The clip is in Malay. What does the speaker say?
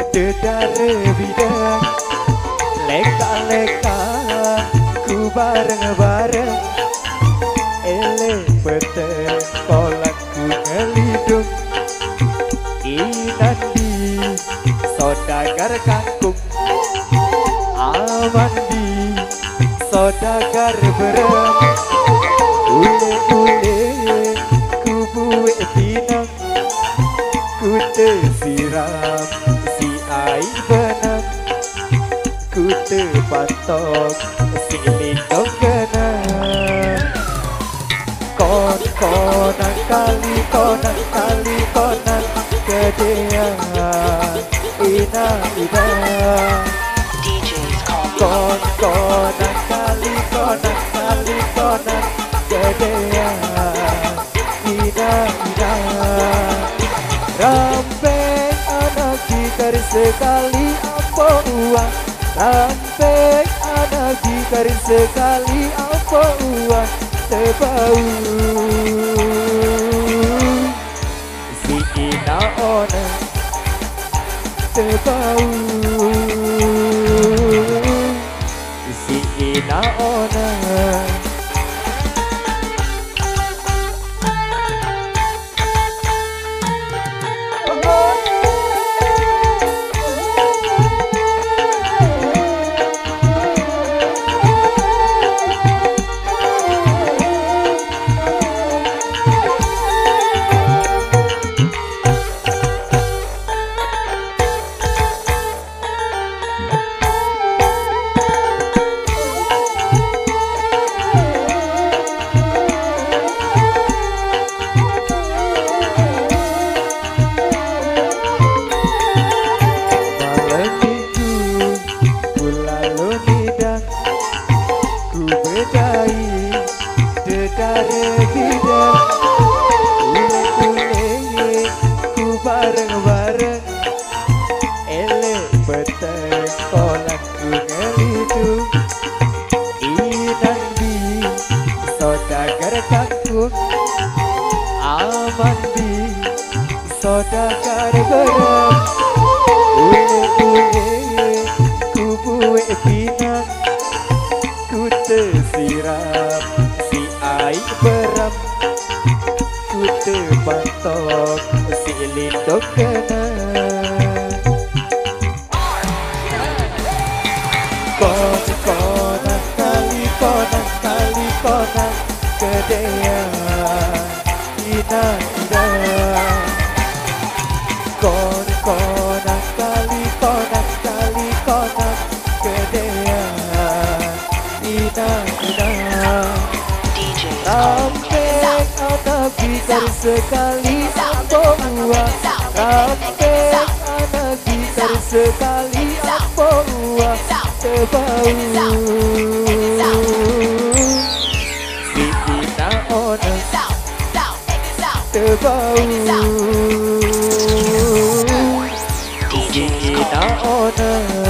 Dedare bidang leka-leka ku bareng-bareng ele peteng kolak ku ngelidung inandi sodagar kangkung amandi sodagar berem ule-ule ku buwe pinang ku siram air benang ku terpatok silindong genang konan kali konan kedean ina ida konan kali konan kedean ina ida rampeng anak gitar sekali apa uang rampeng anak gitar sekali apa uang tebau si ina ona tebau si ina ona dedare bidang ule-ule ku bareng-bareng ele peteng kolak ku ngelidung inandi sodagar kangkung amandi sodagar berem ule-ule ku buwe pinang ku siram air beram ku terpatok silindong genang konan kali konan kedean ina ida konan kali konan kedean ina ida rampeng anak gitar sekali apa uang rampeng anak gitar sekali apa uang tebau si ina ona tebau si ina ona